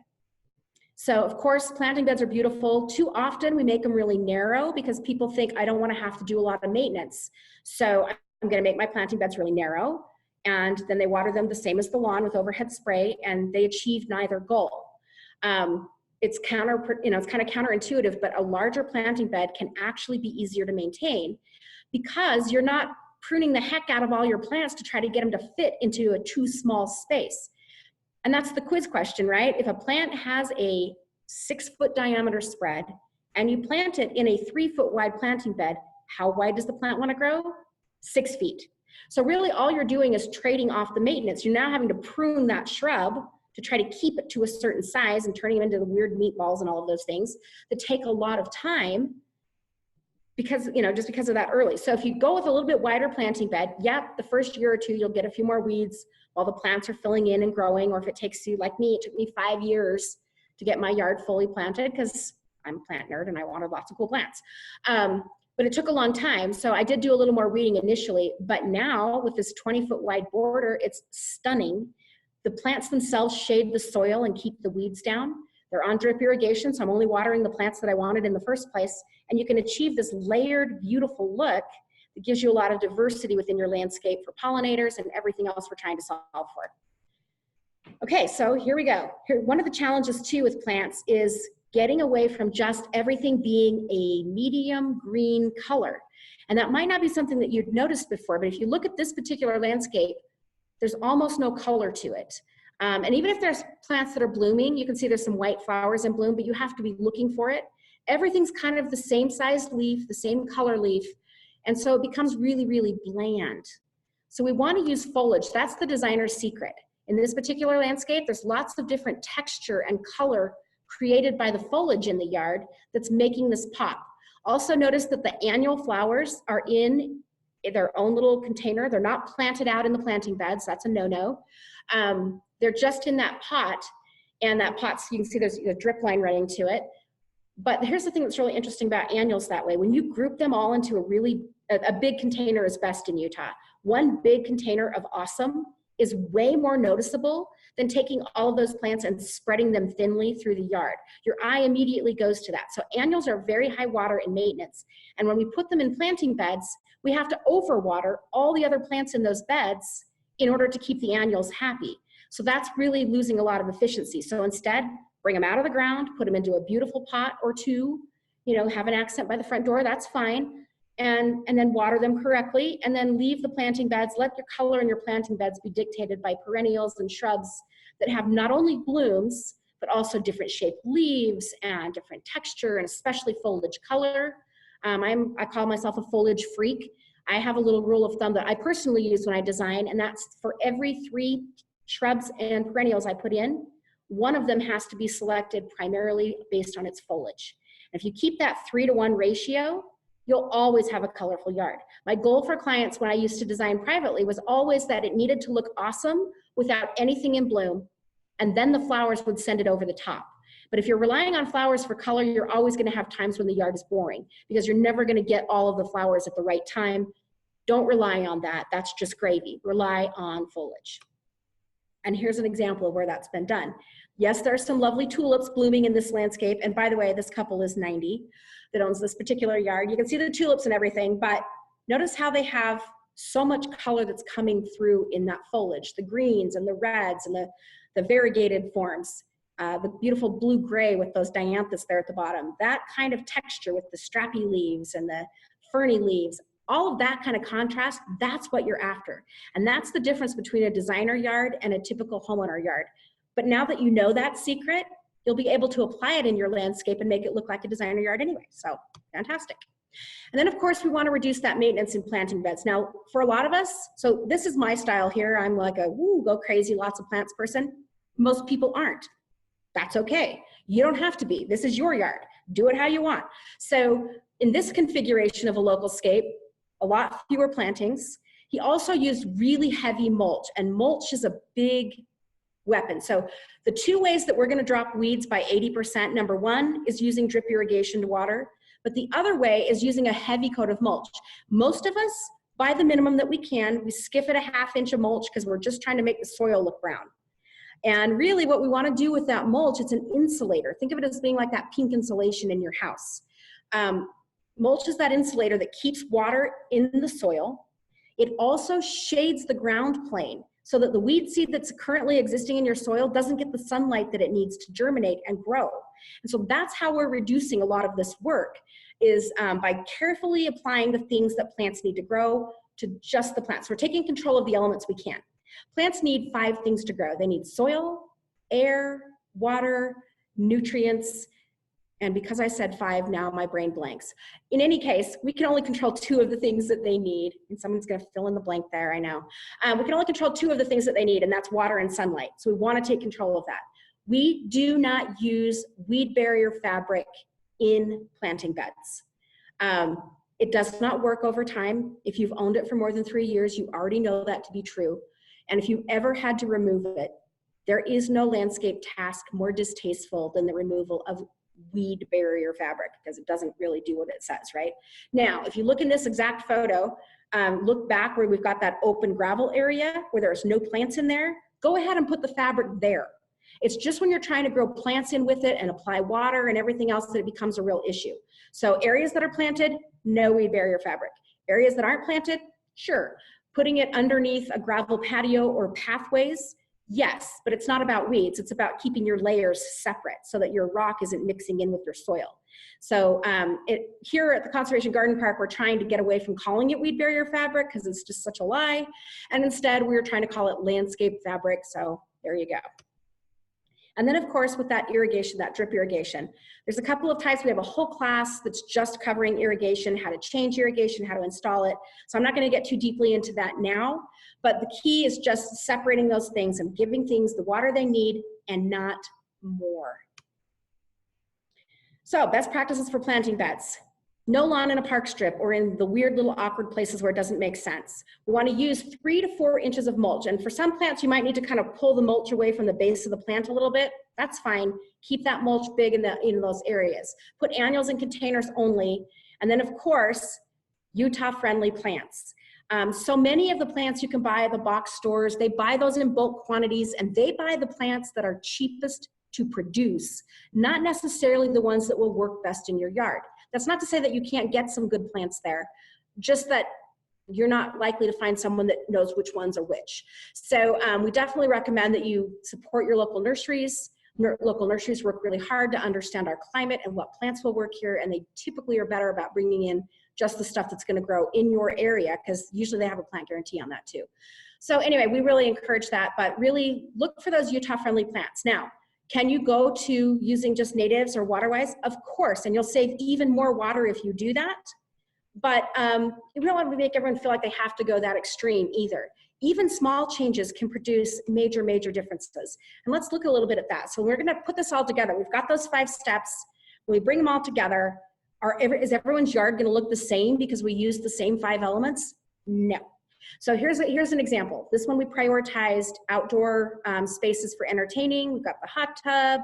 So of course, planting beds are beautiful. Too often we make them really narrow because people think, I don't want to have to do a lot of maintenance. So I'm going to make my planting beds really narrow, and then they water them the same as the lawn with overhead spray, and they achieve neither goal. It's kind of counterintuitive, but a larger planting bed can actually be easier to maintain because you're not pruning the heck out of all your plants to try to get them to fit into a too small space. And that's the quiz question, right? If a plant has a 6-foot diameter spread and you plant it in a 3-foot wide planting bed, how wide does the plant want to grow? 6 feet. So really all you're doing is trading off the maintenance. You're now having to prune that shrub to try to keep it to a certain size and turning them into the weird meatballs and all of those things that take a lot of time because, just because of that early. So if you go with a little bit wider planting bed, the first year or two, you'll get a few more weeds while the plants are filling in and growing. Or if it takes you, like me, it took me 5 years to get my yard fully planted because I'm a plant nerd and I wanted lots of cool plants. But it took a long time. So I did do a little more weeding initially, but now with this 20-foot wide border, it's stunning. The plants themselves shade the soil and keep the weeds down. They're on drip irrigation, so I'm only watering the plants that I wanted in the first place. And you can achieve this layered, beautiful look that gives you a lot of diversity within your landscape for pollinators and everything else we're trying to solve for. Okay, so here we go. One of the challenges too with plants is getting away from just everything being a medium green color. And that might not be something that you'd noticed before, but if you look at this particular landscape, there's almost no color to it. And even if there's plants that are blooming, you can see there's some white flowers in bloom, but you have to be looking for it. Everything's kind of the same sized leaf, the same color leaf, and so it becomes really, really bland. So we want to use foliage. That's the designer's secret. In this particular landscape, there's lots of different texture and color created by the foliage in the yard that's making this pop. Also notice that the annual flowers are in their own little container. They're not planted out in the planting beds. That's a no-no. They're just in that pot, and that pot, so you can see there's a drip line running to it. But here's the thing that's really interesting about annuals that way. When you group them all into a big container is best in Utah. One big container of awesome is way more noticeable than taking all of those plants and spreading them thinly through the yard. Your eye immediately goes to that. So annuals are very high water and maintenance. And when we put them in planting beds, we have to overwater all the other plants in those beds in order to keep the annuals happy. So that's really losing a lot of efficiency. So instead, bring them out of the ground, put them into a beautiful pot or two, have an accent by the front door, that's fine. And then water them correctly, and then leave the planting beds. Let your color in your planting beds be dictated by perennials and shrubs that have not only blooms, but also different shaped leaves and different texture, and especially foliage color. I call myself a foliage freak. I have a little rule of thumb that I personally use when I design, and that's for every 3 shrubs and perennials I put in, one of them has to be selected primarily based on its foliage. And if you keep that 3-to-1 ratio, you'll always have a colorful yard. My goal for clients when I used to design privately was always that it needed to look awesome without anything in bloom, and then the flowers would send it over the top. But if you're relying on flowers for color, you're always gonna have times when the yard is boring, because you're never gonna get all of the flowers at the right time. Don't rely on that, that's just gravy. Rely on foliage. And here's an example of where that's been done. Yes, there are some lovely tulips blooming in this landscape. And by the way, this couple is 90 that owns this particular yard. You can see the tulips and everything, but notice how they have so much color that's coming through in that foliage, the greens and the reds and the variegated forms, the beautiful blue-gray with those dianthus there at the bottom, that kind of texture with the strappy leaves and the ferny leaves. All of that kind of contrast, that's what you're after. And that's the difference between a designer yard and a typical homeowner yard. But now that you know that secret, you'll be able to apply it in your landscape and make it look like a designer yard anyway. So fantastic. And then of course we want to reduce that maintenance in planting beds. Now for a lot of us, so this is my style here. I'm like a go crazy, lots of plants person. Most people aren't. That's okay. You don't have to be. This is your yard. Do it how you want. So in this configuration of a Localscape, a lot fewer plantings. He also used really heavy mulch, and mulch is a big weapon. So the 2 ways that we're going to drop weeds by 80%, number 1 is using drip irrigation to water, but the other way is using a heavy coat of mulch. Most of us, by the minimum that we can, we skiff it a ½ inch of mulch because we're just trying to make the soil look brown. And really what we want to do with that mulch, it's an insulator. Think of it as being like that pink insulation in your house. Mulch is that insulator that keeps water in the soil. It also shades the ground plane so that the weed seed that's currently existing in your soil doesn't get the sunlight that it needs to germinate and grow. And so that's how we're reducing a lot of this work, is by carefully applying the things that plants need to grow to just the plants. We're taking control of the elements we can. Plants need 5 things to grow. They need soil, air, water, nutrients, and because I said 5, now my brain blanks. In any case, we can only control 2 of the things that they need. And someone's gonna fill in the blank there, I know. We can only control 2 of the things that they need, and that's water and sunlight. So we wanna take control of that. We do not use weed barrier fabric in planting beds. It does not work over time. If you've owned it for more than 3 years, you already know that to be true. And if you ever had to remove it, there is no landscape task more distasteful than the removal of weed barrier fabric, because it doesn't really do what it says, right? Now, if you look in this exact photo, look back where we've got that open gravel area where there's no plants in there, go ahead and put the fabric there. It's just when you're trying to grow plants in with it and apply water and everything else that it becomes a real issue. So areas that are planted, no weed barrier fabric. Areas that aren't planted, sure. Putting it underneath a gravel patio or pathways, yes, but it's not about weeds. It's about keeping your layers separate so that your rock isn't mixing in with your soil. So here at the Conservation Garden Park, we're trying to get away from calling it weed barrier fabric because it's just such a lie. And instead, we're trying to call it landscape fabric. So there you go. And then of course, with that irrigation, that drip irrigation, there's a couple of types. We have a whole class that's just covering irrigation, how to change irrigation, how to install it. So I'm not gonna get too deeply into that now, but the key is just separating those things and giving things the water they need and not more. So best practices for planting beds. No lawn in a park strip or in the weird little awkward places where it doesn't make sense. We want to use 3 to 4 inches of mulch. And for some plants, you might need to kind of pull the mulch away from the base of the plant a little bit. That's fine. Keep that mulch big in those areas. Put annuals in containers only. And then, of course, Utah-friendly plants. So many of the plants you can buy at the box stores, they buy those in bulk quantities, and they buy the plants that are cheapest to produce, not necessarily the ones that will work best in your yard. That's not to say that you can't get some good plants there, just that you're not likely to find someone that knows which ones are which. So we definitely recommend that you support your local nurseries. Local nurseries work really hard to understand our climate and what plants will work here, and they typically are better about bringing in just the stuff that's going to grow in your area, because usually they have a plant guarantee on that too. So anyway, we really encourage that, but really look for those Utah-friendly plants. Now, can you go to using just natives or waterwise? Of course, and you'll save even more water if you do that. But we don't want to make everyone feel like they have to go that extreme either. Even small changes can produce major, major differences. And let's look a little bit at that. So we're going to put this all together. We've got those 5 steps. When we bring them all together, is everyone's yard going to look the same because we use the same 5 elements? No. So here's an example. This one we prioritized outdoor spaces for entertaining. We've got the hot tub,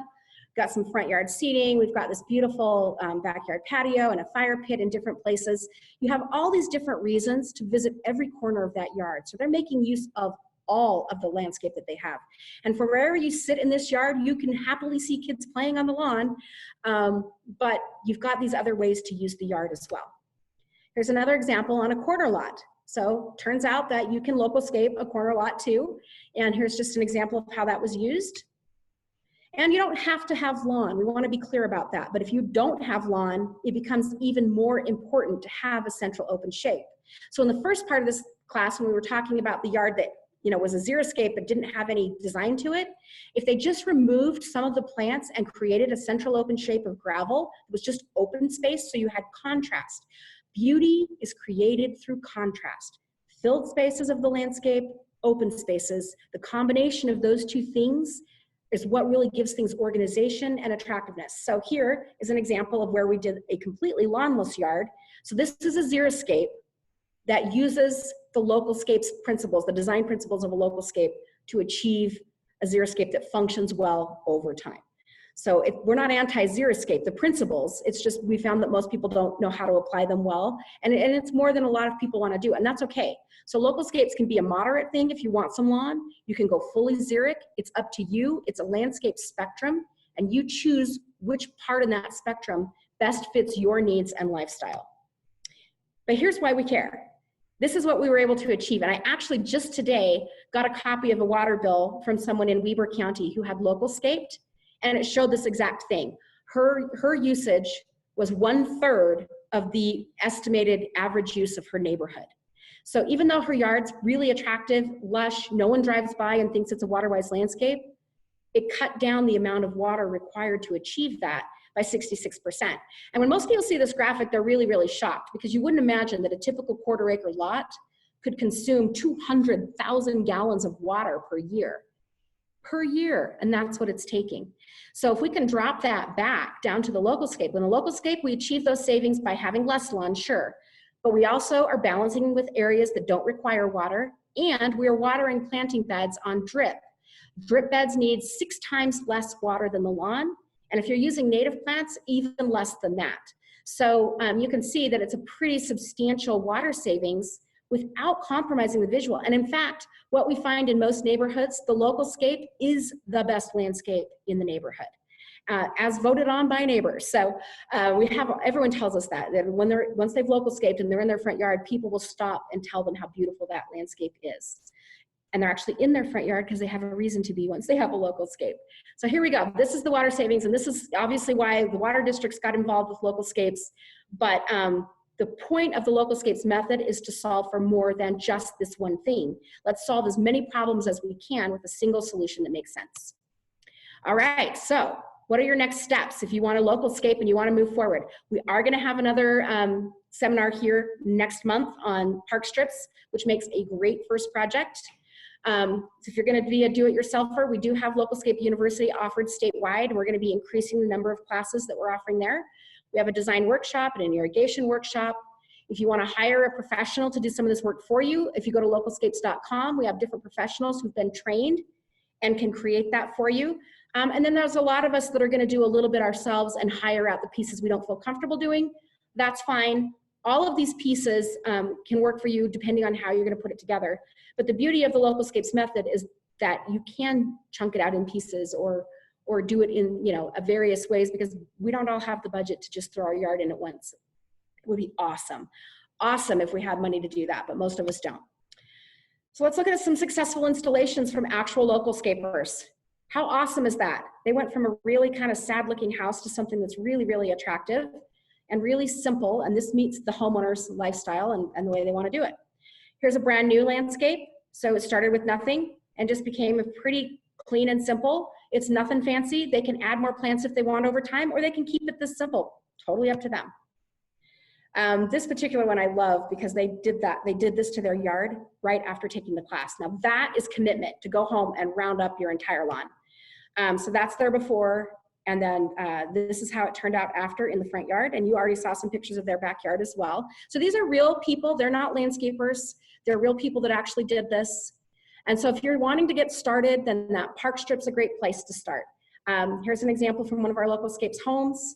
got some front yard seating. We've got this beautiful backyard patio and a fire pit in different places. You have all these different reasons to visit every corner of that yard. So they're making use of all of the landscape that they have. And from wherever you sit in this yard, you can happily see kids playing on the lawn, but you've got these other ways to use the yard as well. Here's another example on a corner lot. So turns out that you can localscape a corner lot too. And here's just an example of how that was used. And you don't have to have lawn. We want to be clear about that. But if you don't have lawn, it becomes even more important to have a central open shape. So in the first part of this class, when we were talking about the yard that was a xeriscape but didn't have any design to it, if they just removed some of the plants and created a central open shape of gravel, it was just open space, so you had contrast. Beauty is created through contrast. Filled spaces of the landscape, open spaces, the combination of those 2 things is what really gives things organization and attractiveness. So here is an example of where we did a completely lawnless yard. So this is a xeriscape that uses the localscapes principles, the design principles of a localscape, to achieve a xeriscape that functions well over time. So we're not anti-xeriscape, the principles, it's just we found that most people don't know how to apply them well, and it's more than a lot of people want to do, and that's okay. So localscapes can be a moderate thing if you want some lawn. You can go fully xeric. It's up to you. It's a landscape spectrum, and you choose which part in that spectrum best fits your needs and lifestyle. But here's why we care. This is what we were able to achieve, and I actually just today got a copy of a water bill from someone in Weber County who had localscaped, and it showed this exact thing. Her usage was 1/3 of the estimated average use of her neighborhood. So even though her yard's really attractive, lush, no one drives by and thinks it's a waterwise landscape, it cut down the amount of water required to achieve that by 66%. And when most people see this graphic, they're really, really shocked, because you wouldn't imagine that a typical quarter-acre lot could consume 200,000 gallons of water per year, and that's what it's taking. So if we can drop that back down to the localscape, in the localscape, we achieve those savings by having less lawn, sure, but we also are balancing with areas that don't require water, and we are watering planting beds on drip. Drip beds need 6 times less water than the lawn, and if you're using native plants, even less than that. So you can see that it's a pretty substantial water savings without compromising the visual. And in fact, what we find in most neighborhoods, the localscape is the best landscape in the neighborhood, as voted on by neighbors. So everyone tells us that once they've localscaped and they're in their front yard, people will stop and tell them how beautiful that landscape is. And they're actually in their front yard because they have a reason to be once they have a localscape. So here we go. This is the water savings, and this is obviously why the water districts got involved with localscapes. But the point of the localscapes method is to solve for more than just this one thing. Let's solve as many problems as we can with a single solution that makes sense. All right, so what are your next steps if you want a localscape and you want to move forward? We are going to have another seminar here next month on park strips, which makes a great first project. So if you're going to be a do-it-yourselfer, we do have Localscape University offered statewide, and we're going to be increasing the number of classes that we're offering there. We have a design workshop and an irrigation workshop. If you want to hire a professional to do some of this work for you, if you go to localscapes.com, we have different professionals who've been trained and can create that for you. And then there's a lot of us that are going to do a little bit ourselves and hire out the pieces we don't feel comfortable doing. That's fine. All of these pieces can work for you depending on how you're going to put it together. But the beauty of the Localscapes method is that you can chunk it out in pieces or do it in, you know, various ways, because we don't all have the budget to just throw our yard in at once. It would be awesome. Awesome if we had money to do that, but most of us don't. So let's look at some successful installations from actual Localscapers. How awesome is that? They went from a really kind of sad looking house to something that's really, really attractive and really simple, and this meets the homeowner's lifestyle and the way they want to do it. Here's a brand new landscape. So it started with nothing and just became a pretty clean and simple. It's nothing fancy. They can add more plants if they want over time, or they can keep it this simple. Totally up to them. This particular one I love because they did this to their yard right after taking the class. Now that is commitment, to go home and round up your entire lawn. So that's there before, and then this is how it turned out after in the front yard, and you already saw some pictures of their backyard as well. So these are real people. They're not landscapers. They're real people that actually did this. And so if you're wanting to get started, then that park strip's a great place to start. Here's an example from one of our Localscapes homes.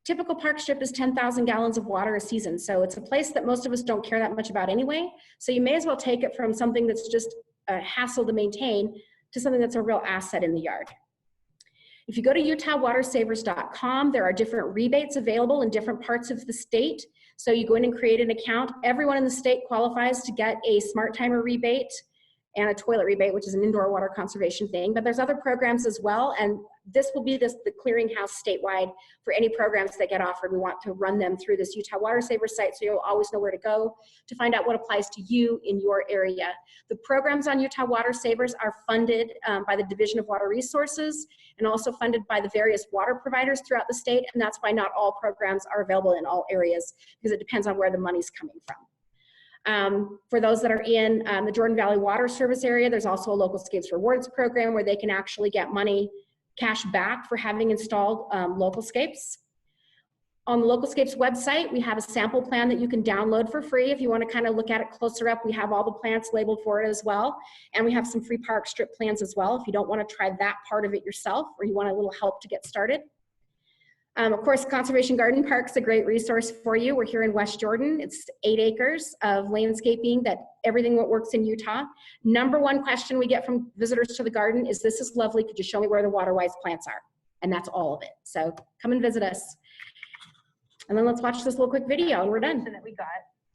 Typical park strip is 10,000 gallons of water a season. So it's a place that most of us don't care that much about anyway. So you may as well take it from something that's just a hassle to maintain to something that's a real asset in the yard. If you go to utahwatersavers.com, there are different rebates available in different parts of the state. So you go in and create an account. Everyone in the state qualifies to get a smart timer rebate and a toilet rebate, which is an indoor water conservation thing, but there's other programs as well, and this will be the clearinghouse statewide for any programs that get offered. We want to run them through this Utah Water Savers site, so you'll always know where to go to find out what applies to you in your area. The programs on Utah Water Savers are funded by the Division of Water Resources and also funded by the various water providers throughout the state, and that's why not all programs are available in all areas, because it depends on where the money's coming from. For those that are in the Jordan Valley Water Service area, there's also a Localscapes Rewards program where they can actually get money, cash back for having installed Localscapes. On the Localscapes website, we have a sample plan that you can download for free. If you want to kind of look at it closer up, we have all the plants labeled for it as well. And we have some free park strip plans as well if you don't want to try that part of it yourself, or you want a little help to get started. Of course, Conservation Garden Park's a great resource for you. We're here in West Jordan. It's 8 acres of landscaping, that everything that works in Utah. Number one question we get from visitors to the garden is, "This is lovely, could you show me where the water-wise plants are?" And that's all of it. So come and visit us. And then let's watch this little quick video and we're done. That we got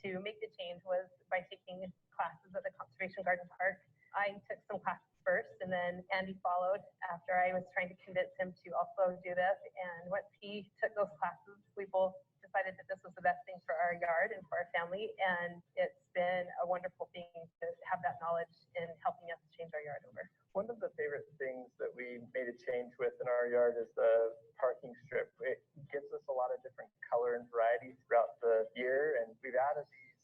to make the change was by taking classes at the Conservation Garden Park. I took some classes first, and then Andy followed after I was trying to convince him to also do this. And once he took those classes, we both decided that this was the best thing for our yard and for our family. And it's been a wonderful thing to have that knowledge in helping us change our yard over. One of the favorite things that we made a change with in our yard is the parking strip. It gives us a lot of different color and variety throughout the year, and we've added these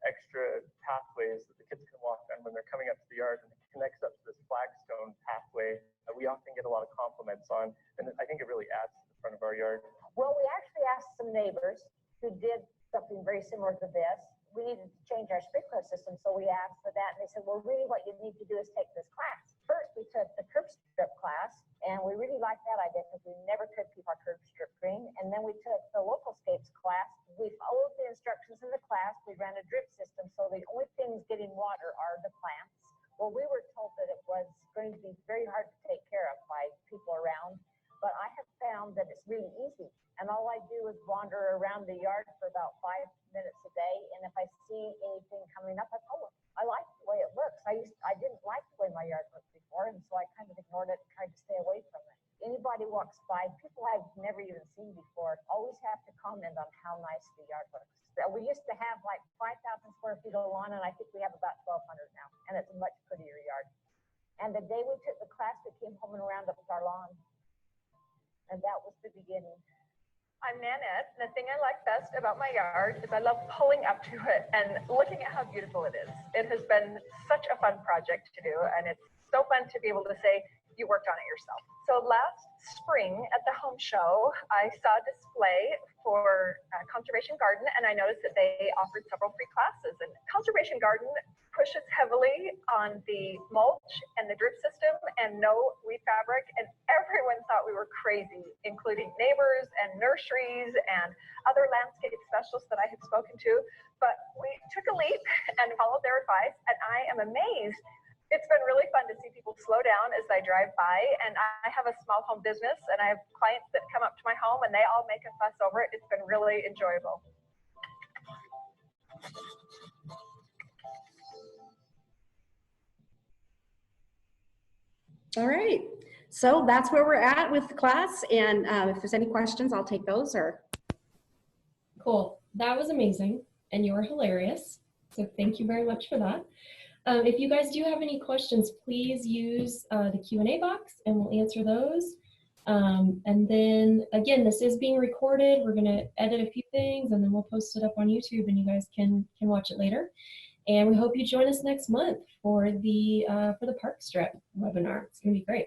extra pathways that the kids can walk on when they're coming up to the yard, and it connects up to this flagstone pathway that we often get a lot of compliments on, and I think it really adds to the front of our yard. Well, we actually asked some neighbors who did something very similar to this. We needed to change our sprinkler system, so we asked for that, and they said, well, really what you need to do is take this class. First, we took the curb strip class, and we really liked that idea because we never could keep our curb strip green. And then we took the Localscapes class. We followed the instructions in the class. We ran a drip system, so the only things getting water are the plants. Well, we were told that it was going to be very hard to take care of by people around, but I have found that it's really easy. And all I do is wander around the yard for about 5 minutes a day, and if I see anything coming up, I pull it. I like the way it looks. I didn't like the way my yard looked before, and so I kind of ignored it and tried to stay away from it. Anybody walks by, people I've never even seen before, always have to comment on how nice the yard looks. We used to have like 5,000 square feet of lawn, and I think we have about 1,200 now, and it's a much prettier yard. And the day we took the class, we came home and rounded up our lawn, and that was the beginning. I'm Nanette, and the thing I like best about my yard is I love pulling up to it and looking at how beautiful it is. It has been such a fun project to do, and it's so fun to be able to say, you worked on it yourself. So last spring at the home show, I saw a display for Conservation Garden, and I noticed that they offered several free classes. And Conservation Garden pushes heavily on the mulch and the drip system and no weed fabric, and everyone thought we were crazy, including neighbors and nurseries and other landscape specialists that I had spoken to. But we took a leap and followed their advice, and I am amazed. It's been really fun to see people slow down as I drive by, and I have a small home business, and I have clients that come up to my home, and they all make a fuss over it. It's been really enjoyable. All right, so that's where we're at with the class, and if there's any questions, I'll take those. Or Cool, that was amazing, and you were hilarious, so thank you very much for that. If you guys do have any questions, please use the Q&A box and we'll answer those. And then again, this is being recorded. We're gonna edit a few things and then we'll post it up on YouTube and you guys can watch it later. And we hope you join us next month for the park strip webinar. It's gonna be great.